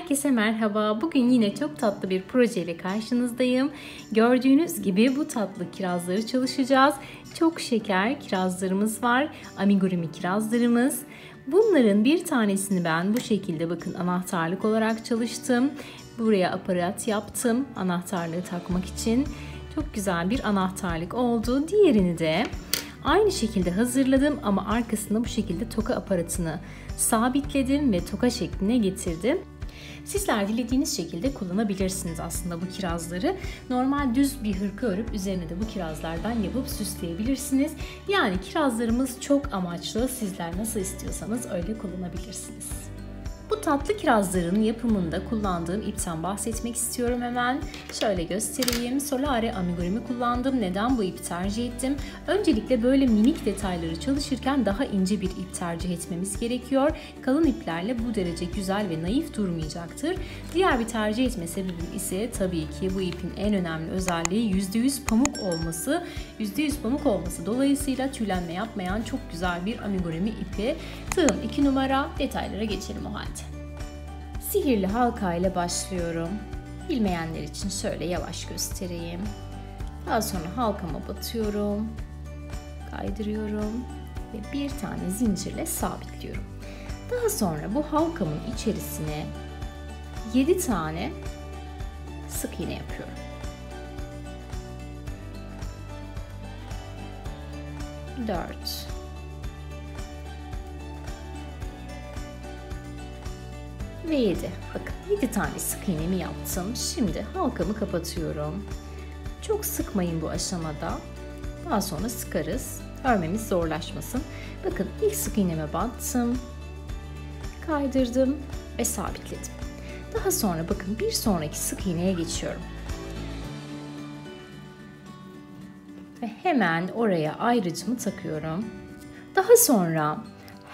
Herkese merhaba. Bugün yine çok tatlı bir projeyle karşınızdayım. Gördüğünüz gibi bu tatlı kirazları çalışacağız. Çok şeker kirazlarımız var. Amigurumi kirazlarımız. Bunların bir tanesini ben bu şekilde bakın anahtarlık olarak çalıştım. Buraya aparat yaptım anahtarlığı takmak için. Çok güzel bir anahtarlık oldu. Diğerini de aynı şekilde hazırladım ama arkasına bu şekilde toka aparatını sabitledim ve toka şekline getirdim. Sizler dilediğiniz şekilde kullanabilirsiniz aslında bu kirazları. Normal düz bir hırka örüp üzerine de bu kirazlardan yapıp süsleyebilirsiniz. Yani kirazlarımız çok amaçlı. Sizler nasıl istiyorsanız öyle kullanabilirsiniz. Bu tatlı kirazların yapımında kullandığım ipten bahsetmek istiyorum hemen. Şöyle göstereyim. Solare amigurumi kullandım. Neden bu ipi tercih ettim? Öncelikle böyle minik detayları çalışırken daha ince bir ip tercih etmemiz gerekiyor. Kalın iplerle bu derece güzel ve naif durmayacaktır. Diğer bir tercih etme sebebim ise tabii ki bu ipin en önemli özelliği %100 pamuk olması. %100 pamuk olması dolayısıyla tüylenme yapmayan çok güzel bir amigurumi ipi. Tığım 2 numara. Detaylara geçelim o halde. Sihirli halka ile başlıyorum. Bilmeyenler için şöyle yavaş göstereyim. Daha sonra halkama batıyorum. Kaydırıyorum ve bir tane zincirle sabitliyorum. Daha sonra bu halkamın içerisine 7 tane sık iğne yapıyorum. 4 ve 7. Bakın 7 tane sık iğnemi yaptım. Şimdi halkamı kapatıyorum. Çok sıkmayın bu aşamada. Daha sonra sıkarız. Örmemiz zorlaşmasın. Bakın ilk sık iğneme battım. Kaydırdım ve sabitledim. Daha sonra bakın bir sonraki sık iğneye geçiyorum. Ve hemen oraya ayrıcımı takıyorum. Daha sonra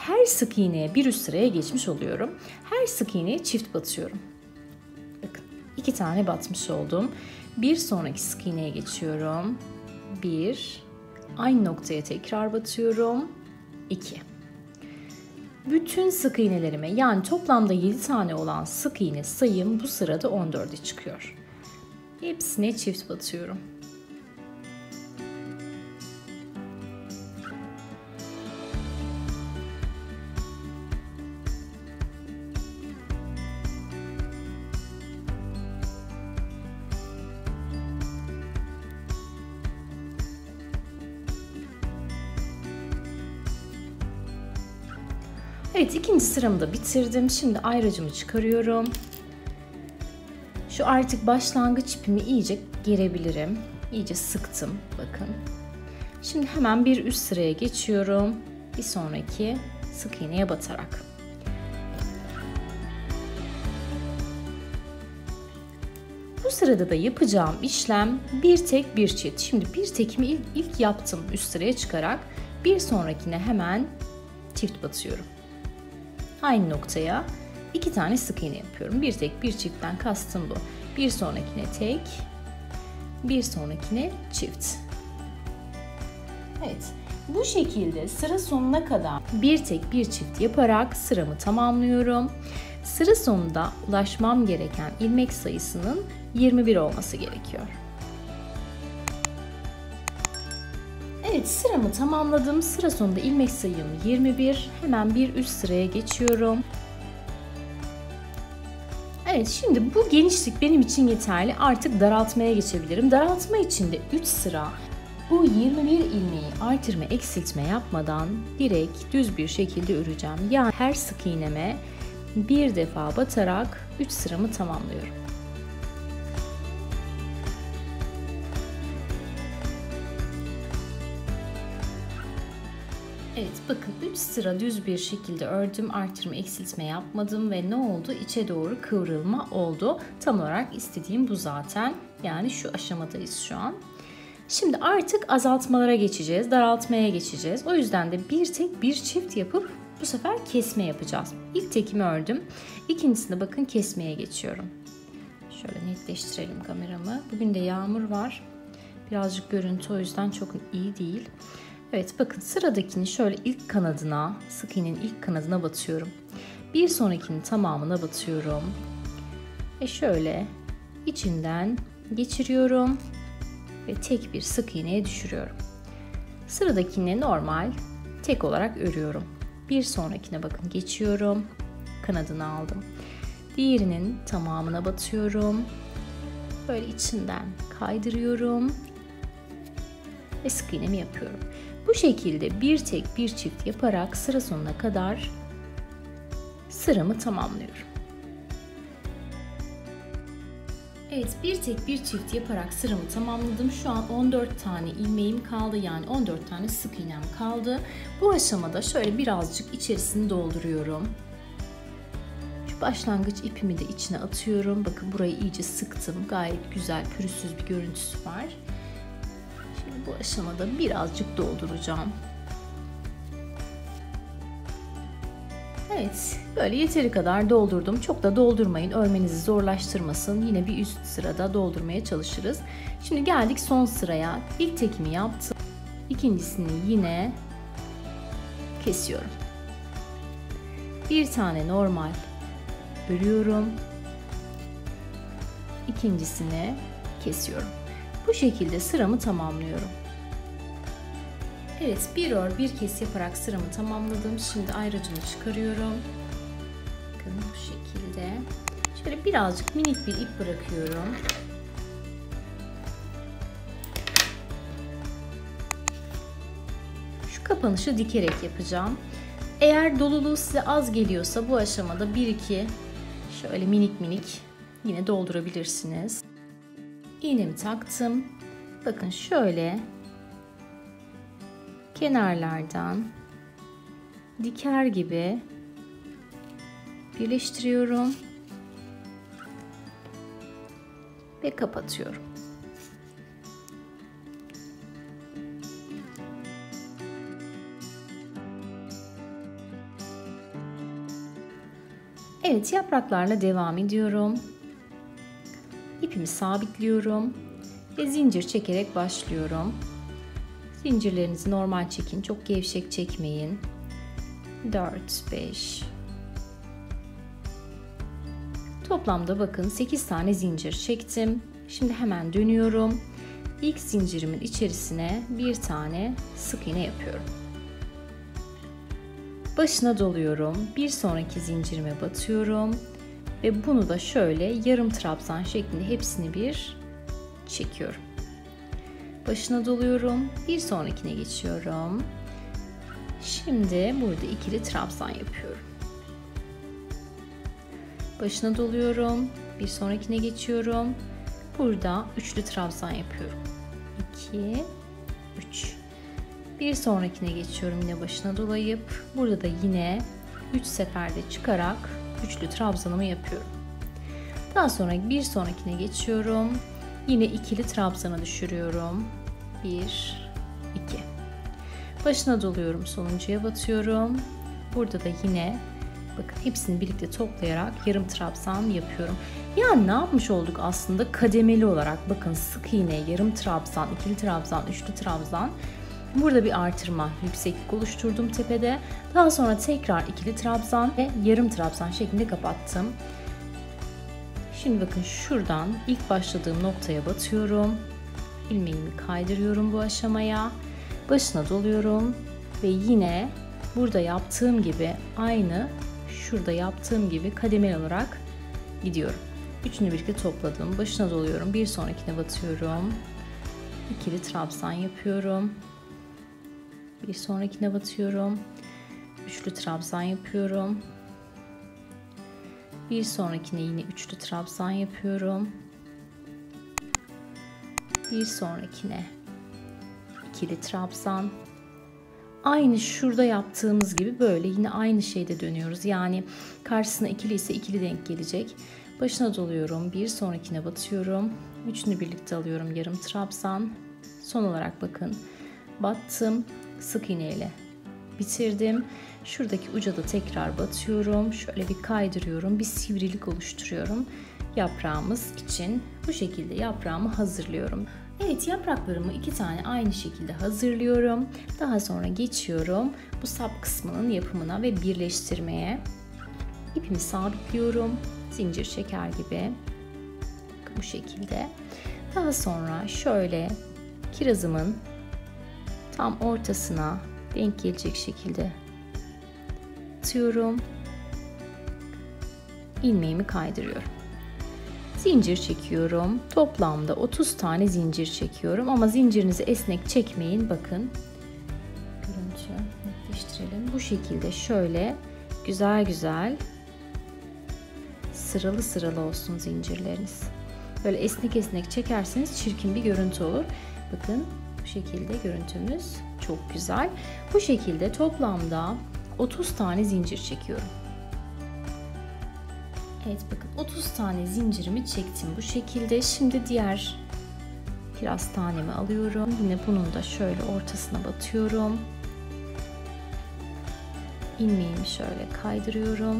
her sık iğneye bir üst sıraya geçmiş oluyorum. Her sık iğneye çift batıyorum. Bakın 2 tane batmış oldum. Bir sonraki sık iğneye geçiyorum. 1, aynı noktaya tekrar batıyorum. 2. Bütün sık iğnelerime yani toplamda 7 tane olan sık iğne sayım bu sırada 14'e çıkıyor. Hepsine çift batıyorum. Evet, ikinci sıramı da bitirdim. Şimdi ayracımı çıkarıyorum. Şu artık başlangıç ipimi iyice gerebilirim. İyice sıktım. Bakın. Şimdi hemen bir üst sıraya geçiyorum. Bir sonraki sık iğneye batarak. Bu sırada da yapacağım işlem bir tek bir çift. Şimdi bir tekimi ilk yaptım üst sıraya çıkarak. Bir sonrakine hemen çift batıyorum. Aynı noktaya 2 tane sık iğne yapıyorum. Bir tek bir çiftten kastım bu. Bir sonrakine tek, bir sonrakine çift. Evet, bu şekilde sıra sonuna kadar bir tek bir çift yaparak sıramı tamamlıyorum. Sıra sonunda ulaşmam gereken ilmek sayısının 21 olması gerekiyor. Evet, sıramı tamamladım. Sıra sonunda ilmek sayım 21. Hemen bir üst sıraya geçiyorum. Evet, şimdi bu genişlik benim için yeterli. Artık daraltmaya geçebilirim. Daraltma için de 3 sıra bu 21 ilmeği artırma eksiltme yapmadan direkt düz bir şekilde öreceğim. Yani her sık iğneme bir defa batarak 3 sıramı tamamlıyorum. Evet, bakın 3 sıra düz bir şekilde ördüm. Artırma eksiltme yapmadım ve ne oldu? İçe doğru kıvrılma oldu. Tam olarak istediğim bu zaten. Yani şu aşamadayız şu an. Şimdi artık azaltmalara geçeceğiz. Daraltmaya geçeceğiz. O yüzden de bir tek bir çift yapıp bu sefer kesme yapacağız. İlk tekimi ördüm. İkincisinde bakın kesmeye geçiyorum. Şöyle netleştirelim kameramı. Bugün de yağmur var. Birazcık görüntü o yüzden çok iyi değil. Evet, bakın sıradakini şöyle ilk kanadına, sık iğnenin ilk kanadına batıyorum. Bir sonrakinin tamamına batıyorum. Ve şöyle içinden geçiriyorum ve tek bir sık iğneye düşürüyorum. Sıradakini normal tek olarak örüyorum. Bir sonrakine bakın geçiyorum. Kanadını aldım. Diğerinin tamamına batıyorum. Böyle içinden kaydırıyorum ve sık iğnemi yapıyorum. Bu şekilde bir tek bir çift yaparak sıra sonuna kadar sıramı tamamlıyorum. Evet, bir tek bir çift yaparak sıramı tamamladım. Şu an 14 tane ilmeğim kaldı, yani 14 tane sık iğnem kaldı. Bu aşamada şöyle birazcık içerisini dolduruyorum. Şu başlangıç ipimi de içine atıyorum. Bakın burayı iyice sıktım. Gayet güzel, pürüzsüz bir görüntüsü var. Şimdi bu aşamada birazcık dolduracağım. Evet, böyle yeteri kadar doldurdum. Çok da doldurmayın, örmenizi zorlaştırmasın. Yine bir üst sırada doldurmaya çalışırız. Şimdi geldik son sıraya. İlk tekimi yaptım. İkincisini yine kesiyorum. Bir tane normal örüyorum. İkincisini kesiyorum. Bu şekilde sıramı tamamlıyorum. Evet, bir ör bir kes yaparak sıramı tamamladım. Şimdi ayracını çıkarıyorum. Bakın bu şekilde. Şöyle birazcık minik bir ip bırakıyorum. Şu kapanışı dikerek yapacağım. Eğer doluluğu size az geliyorsa bu aşamada 1-2 şöyle minik minik yine doldurabilirsiniz. İğnemi taktım. Bakın şöyle kenarlardan diker gibi birleştiriyorum ve kapatıyorum. Evet, yapraklarla devam ediyorum. İpimi sabitliyorum ve zincir çekerek başlıyorum. Zincirlerinizi normal çekin, çok gevşek çekmeyin. 4-5. Toplamda bakın 8 tane zincir çektim. Şimdi hemen dönüyorum. İlk zincirimin içerisine bir tane sık iğne yapıyorum. Başına doluyorum. Bir sonraki zincirime batıyorum ve bunu da şöyle yarım trabzan şeklinde hepsini bir çekiyorum. Başına doluyorum. Bir sonrakine geçiyorum. Şimdi burada ikili trabzan yapıyorum. Başına doluyorum. Bir sonrakine geçiyorum. Burada üçlü trabzan yapıyorum. 2 3. Bir sonrakine geçiyorum, yine başına dolayıp burada da yine 3 seferde çıkarak üçlü trabzanımı yapıyorum. Daha sonra bir sonrakine geçiyorum. Yine ikili trabzana düşürüyorum. 1 2. Başına doluyorum, sonuncuya batıyorum. Burada da yine bakın hepsini birlikte toplayarak yarım trabzan yapıyorum. Yani ne yapmış olduk aslında? Kademeli olarak bakın sık iğne, yarım trabzan, ikili trabzan, üçlü trabzan. Burada bir artırma, yükseklik oluşturdum tepede. Daha sonra tekrar ikili trabzan ve yarım trabzan şeklinde kapattım. Şimdi bakın şuradan ilk başladığım noktaya batıyorum. İlmeğimi kaydırıyorum bu aşamaya. Başına doluyorum ve yine burada yaptığım gibi aynı şurada yaptığım gibi kademeli olarak gidiyorum. Üçünü birlikte topladım. Başına doluyorum. Bir sonrakine batıyorum. İkili trabzan yapıyorum. Bir sonrakine batıyorum. Üçlü trabzan yapıyorum. Bir sonrakine yine üçlü trabzan yapıyorum. Bir sonrakine ikili trabzan. Aynı şurada yaptığımız gibi böyle yine aynı şeyde dönüyoruz. Yani karşısına ikili ise ikili denk gelecek. Başına doluyorum. Bir sonrakine batıyorum. Üçünü birlikte alıyorum. Yarım trabzan. Son olarak bakın. Battım. Sık iğne ile bitirdim. Şuradaki uca da tekrar batıyorum. Şöyle bir kaydırıyorum. Bir sivrilik oluşturuyorum. Yaprağımız için bu şekilde yaprağımı hazırlıyorum. Evet, yapraklarımı 2 tane aynı şekilde hazırlıyorum. Daha sonra geçiyorum bu sap kısmının yapımına ve birleştirmeye. İpimi sabitliyorum. zincir çeker gibi. Bu şekilde. Daha sonra şöyle kirazımın tam ortasına denk gelecek şekilde atıyorum. İlmeğimi kaydırıyorum. Zincir çekiyorum. Toplamda 30 tane zincir çekiyorum ama zincirinizi esnek çekmeyin. Bakın. Görüntü netleştirelim. Bu şekilde şöyle güzel güzel sıralı sıralı olsun zincirleriniz. Böyle esnek esnek çekerseniz çirkin bir görüntü olur. Bakın bu şekilde görüntümüz çok güzel. Bu şekilde toplamda 30 tane zincir çekiyorum. Evet bakın 30 tane zincirimi çektim bu şekilde. Şimdi diğer kiraz tanemi alıyorum. Yine bunun da şöyle ortasına batıyorum. İlmeğimi şöyle kaydırıyorum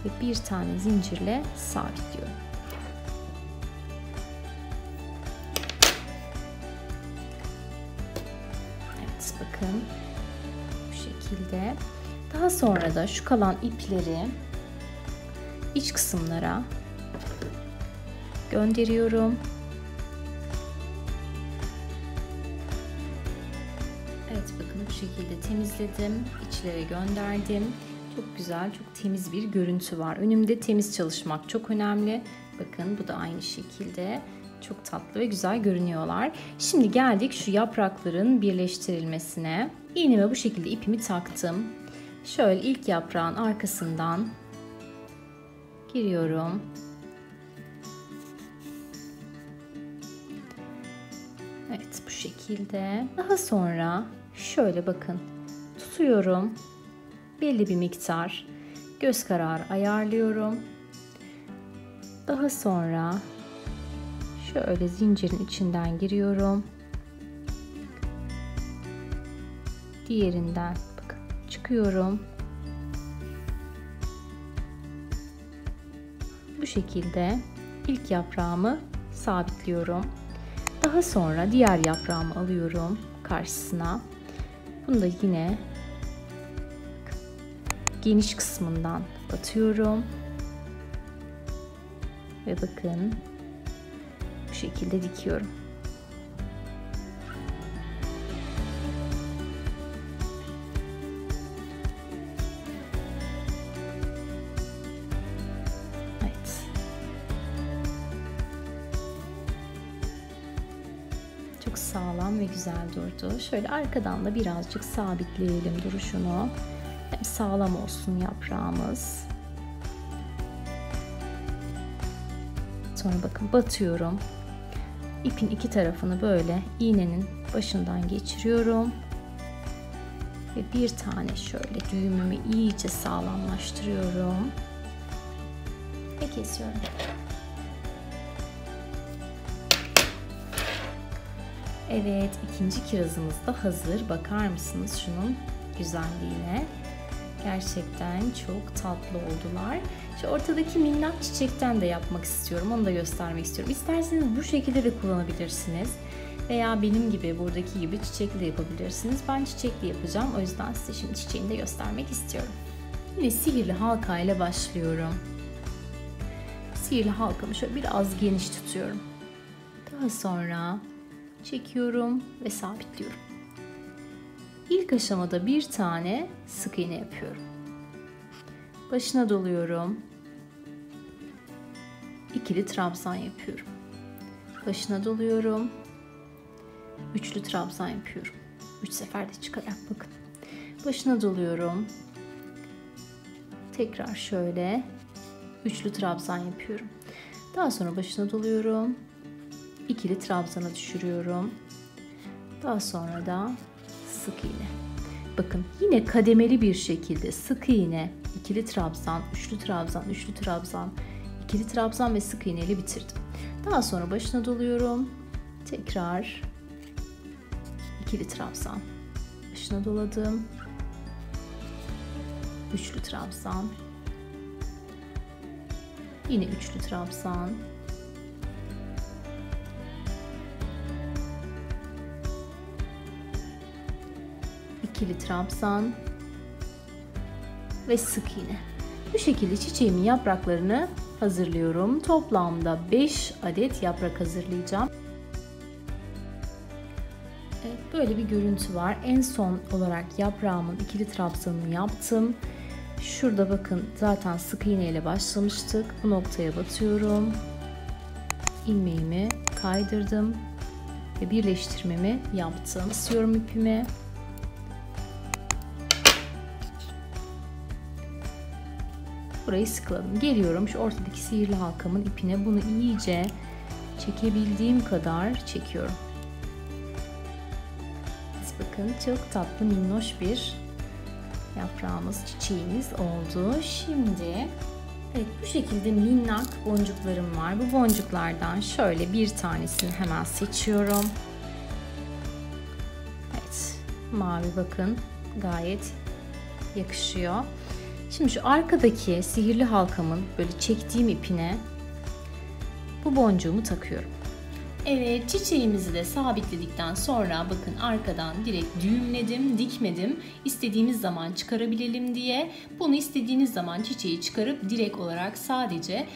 ve bir tane zincirle sabitliyorum. Evet bakın bu şekilde. Daha sonra da şu kalan ipleri iç kısımlara gönderiyorum. Evet bakın bu şekilde temizledim. İçlere gönderdim. Çok güzel, çok temiz bir görüntü var. Önümde temiz çalışmak çok önemli. Bakın bu da aynı şekilde. Çok tatlı ve güzel görünüyorlar. Şimdi geldik şu yaprakların birleştirilmesine. İğneme bu şekilde ipimi taktım. Şöyle ilk yaprağın arkasından giriyorum. Evet bu şekilde. Daha sonra şöyle bakın tutuyorum. Belli bir miktar göz kararı ayarlıyorum. Daha sonra şöyle zincirin içinden giriyorum. Diğerinden bakın çıkıyorum. Bu şekilde ilk yaprağımı sabitliyorum. Daha sonra diğer yaprağımı alıyorum karşısına. Bunu da yine geniş kısmından batıyorum. Ve bakın bu şekilde dikiyorum. Evet. Çok sağlam ve güzel durdu. Şöyle arkadan da birazcık sabitleyelim duruşunu. Hem sağlam olsun yaprağımız. Sonra bakın batıyorum. İpin iki tarafını böyle iğnenin başından geçiriyorum. Ve bir tane şöyle düğümümü iyice sağlamlaştırıyorum. Ve kesiyorum. Evet, ikinci kirazımız da hazır. Bakar mısınız şunun güzelliğine? Gerçekten çok tatlı oldular. Şu ortadaki minnak çiçekten de yapmak istiyorum. Onu da göstermek istiyorum. İsterseniz bu şekilde de kullanabilirsiniz. Veya benim gibi buradaki gibi çiçekli de yapabilirsiniz. Ben çiçekli yapacağım. O yüzden size şimdi çiçeğini de göstermek istiyorum. Yine sihirli halka ile başlıyorum. Sihirli halkamı şöyle biraz geniş tutuyorum. Daha sonra çekiyorum ve sabitliyorum. İlk aşamada bir tane sık iğne yapıyorum. Başına doluyorum. İkili trabzan yapıyorum. Başına doluyorum. Üçlü trabzan yapıyorum. 3 seferde çıkarak bakın. Başına doluyorum. Tekrar şöyle üçlü trabzan yapıyorum. Daha sonra başına doluyorum. İkili trabzana düşürüyorum. Daha sonra da sık iğne. Bakın yine kademeli bir şekilde sık iğne, ikili trabzan, üçlü trabzan, üçlü trabzan, ikili trabzan ve sık iğne ile bitirdim. Daha sonra başına doluyorum. Tekrar ikili trabzan. Başına doladım. Üçlü trabzan. Yine üçlü trabzan. İkili trabzan ve sık iğne. Bu şekilde çiçeğimin yapraklarını hazırlıyorum. Toplamda 5 adet yaprak hazırlayacağım. Evet, böyle bir görüntü var. En son olarak yaprağımın ikili trabzanını yaptım. Şurada bakın zaten sık iğne ile başlamıştık. Bu noktaya batıyorum. İlmeğimi kaydırdım ve birleştirmemi yaptım. Basıyorum ipimi. Burayı sıkıladım. Geliyorum şu ortadaki sihirli halkamın ipine. Bunu iyice çekebildiğim kadar çekiyorum. Bakın çok tatlı minnoş bir yaprağımız, çiçeğimiz oldu. Şimdi evet, bu şekilde minnak boncuklarım var. Bu boncuklardan şöyle bir tanesini hemen seçiyorum. Evet, mavi bakın gayet yakışıyor. Şimdi şu arkadaki sihirli halkamın böyle çektiğim ipine bu boncuğumu takıyorum. Evet, çiçeğimizi de sabitledikten sonra bakın arkadan direkt düğümledim, dikmedim. İstediğimiz zaman çıkarabilelim diye. Bunu istediğiniz zaman çiçeği çıkarıp direkt olarak sadece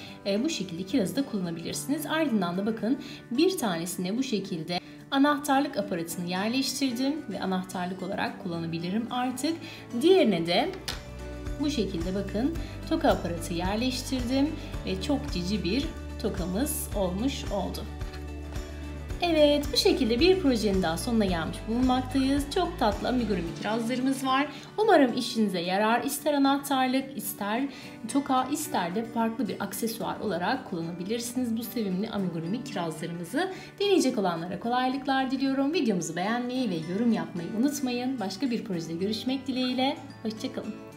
bu şekilde kirazı da kullanabilirsiniz. Ardından da bakın bir tanesine bu şekilde anahtarlık aparatını yerleştirdim ve anahtarlık olarak kullanabilirim artık. Diğerine de bu şekilde bakın toka aparatı yerleştirdim ve çok cici bir tokamız olmuş oldu. Evet, bu şekilde bir projenin daha sonuna gelmiş bulunmaktayız. Çok tatlı amigurumi kirazlarımız var. Umarım işinize yarar. İster anahtarlık, ister toka, ister de farklı bir aksesuar olarak kullanabilirsiniz bu sevimli amigurumi kirazlarımızı. Deneyecek olanlara kolaylıklar diliyorum. Videomuzu beğenmeyi ve yorum yapmayı unutmayın. Başka bir projede görüşmek dileğiyle. Hoşça kalın.